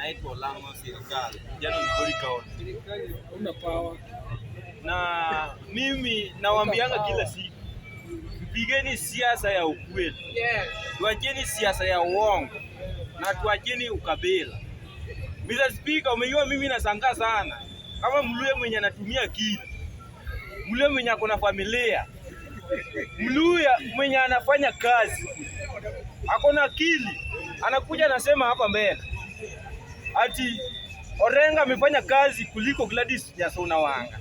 naitwa Lama serikali. Jana Migori County. Una power. Na mimi nawaambianga kila siku, pigeni siasa ya ukweli. Yes. Tuacheni siasa ya uongo na tuacheni ukabila. Mr. Speaker, umejua mimi nashangaa sana kama Mluya mwenye anatumia akili, Mluya mwenye ako na familia, Mluya mwenye anafanya kazi, ako na akili, anakuja anasema hapa mbele ati Orenga amefanya kazi kuliko Gladys Nyassonawanga.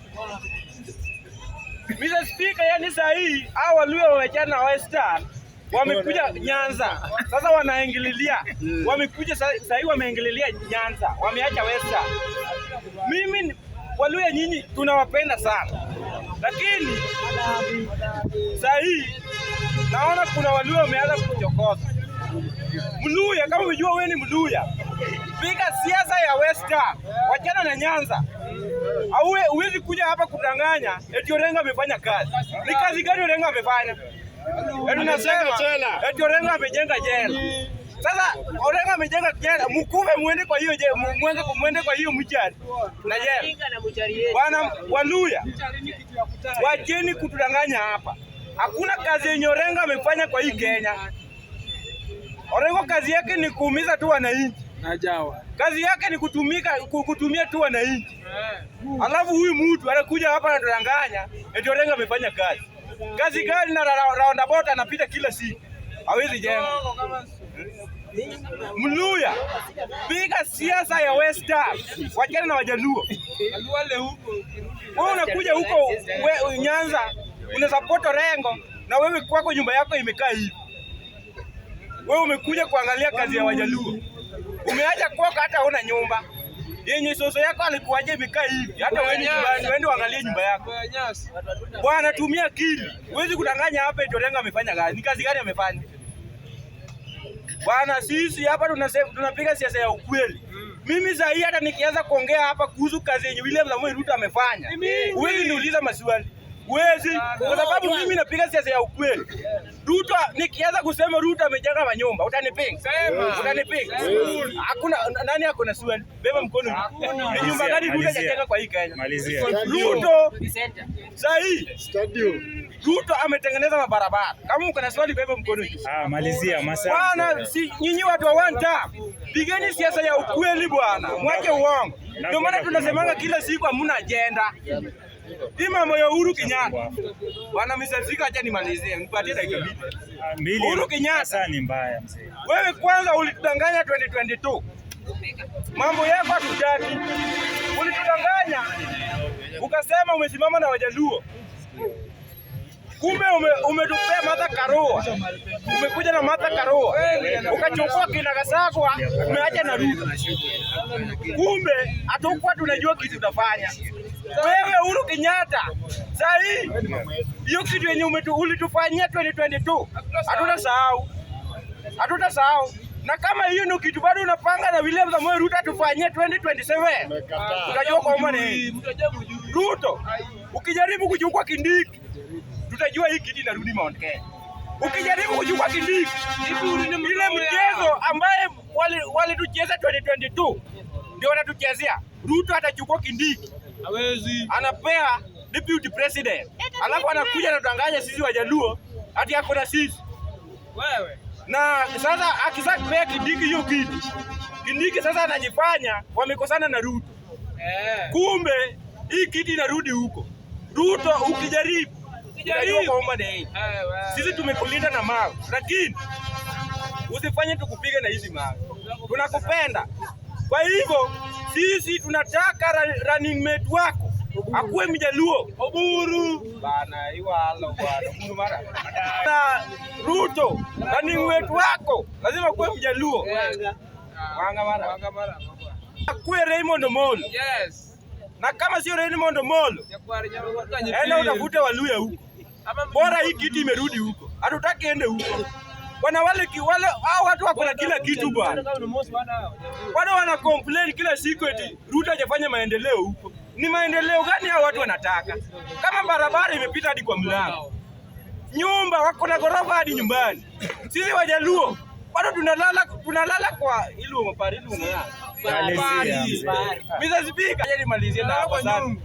Mr. Speaker, yani saa hii hao Waluya wamechana na Western wamekuja Nyanza. Sasa wanaingililia. Wamekuja saa hii wameingililia Nyanza. Wameacha Western. Mimi Waluya nyinyi tunawapenda sana. Lakini saa hii naona kuna Waluya wameanza kuchokoza. Mluya, kama unajua wewe ni Mluya, piga siasa ya Western. Wachana na Nyanza. Huwezi kuja hapa kudanganya eti Orenga amefanya kazi. Ni kazi gani Orenga amefanya? Eti nasema eti Orenga amejenga jela. Sasa Orenga amejenga jela, mkuve muende kwa hiyo jela, muende kwa hiyo mchari na jela. Bwana Waluya, wacheni kutudanganya hapa. Hakuna kazi yenye Orenga amefanya kwa hii Kenya. Orenga kazi yake ni kuumiza tu wananchi. Najawa. Kazi yake ni kutumia tu wananchi. Alafu huyu mtu anakuja hapa anatudanganya eti Orenga amefanya kazi. Kazi gani na roundabout anapita kila siku? Hawezi jenga. Mluya, piga siasa ya Western. Wachana na Wajaluo. Wewe unakuja huko Nyanza, unasupport Orengo na wewe kwako nyumba yako imekaa hivi. Wewe umekuja kuangalia kazi ya Wajaluo. Umeacha kwako hata huna nyumba. Yenye soso yako alikuaje imekaa hivi. Hata wewe nyumbani uende uangalie nyumba yako. Bwana, tumia akili. Huwezi kudanganya hapa eti Orenga amefanya kazi. Ni kazi gani amefanya? Bwana, sisi hapa tunapiga siasa ya ukweli. Mimi sasa hii hata nikianza kuongea hapa kuhusu kazi yenye William Samoei Ruto amefanya, huwezi niuliza maswali. Huwezi, kwa sababu mimi napiga siasa ya ukweli. Ruto, nikianza kusema Ruto amejenga manyumba, utanipinga? Sema. Utanipinga? Hakuna nani ako na swali. Beba mkono. Ni nyumba gani Ruto hajajenga kwa hii Kenya? Malizia. Ruto sasa hii Ruto ametengeneza mabarabara. Kama uko na swali beba mkono. Malizia masaa. Bwana, si nyinyi watu wa one time. Pigeni siasa ya ukweli bwana. Mwache uongo. Ndio maana tunasemanga kila siku hamna agenda. Hii mambo ya Uhuru Kenyatta. Bwana Mr. Speaker, acha nimalizie. Nipatie dakika mbili. Uhuru Kenyatta sasa ni mbaya mzee. Wewe kwanza ulitudanganya 2022. Mambo yako hatutaki. Ulitudanganya. Ukasema umesimama na Wajaluo. Kumbe umetupea Martha Karua. Umekuja na Martha Karua. Ukachukua kina Gasagwa, umeacha na Ruto. Kumbe hatakuwa tunajua kitu utafanya. Wewe Uhuru Kenyatta, sasa hii hiyo kitu yenye ulitufanyia 2022 hatutasahau. Na kama hiyo ndio kitu bado unapanga na William Samoei Ruto atufanyie 2027, utajua kwa maana Ruto ukijaribu kuchukua Kindiki, tutajua hii kitu inarudi Mount Kenya. Ukijaribu kuchukua Kindiki, ile mchezo ambaye walitucheza 2022 ndio wanatuchezea. Ruto atachukua Kindiki. Hawezi. Anapea deputy president. Alafu anakuja na tudanganya sisi Wajaluo ati yako na sisi. Wewe. Na sasa akisakupea Kindiki hiyo kitu. Kindiki sasa anajifanya wamekosana na Ruto. Kumbe hii kitu inarudi huko. Ruto ukijaribu kwa umma sisi tumekulinda na mawe. Lakini usifanye tukupige na hizi mawe. Tunakupenda. Kwa hivyo sisi tunataka running mate wako akuwe Mjaluo. Oburu bana iwalo bwana Oburu mara na Ruto running mate wako lazima akuwe Mjaluo. Wanga mara akuwe Raymond Omolo. Yes. Na kama sio Raymond Omolo, enda utafute Waluya huko. Bora hii kitu imerudi huko. Hatutaki ende huko. Bwana wale hao watu wako na kila kitu bwana. Bwana wana complain kila siku eti Ruto hajafanya maendeleo huko. Ni maendeleo gani hao watu wanataka? Kama barabara imepita hadi kwa mlango. Nyumba wako na gorofa hadi nyumbani. Sisi Wajaluo bado tunalala kwa ilu maparilu Malizia mzee. Mr. Speaker, yeye nimalizie na hapo sana.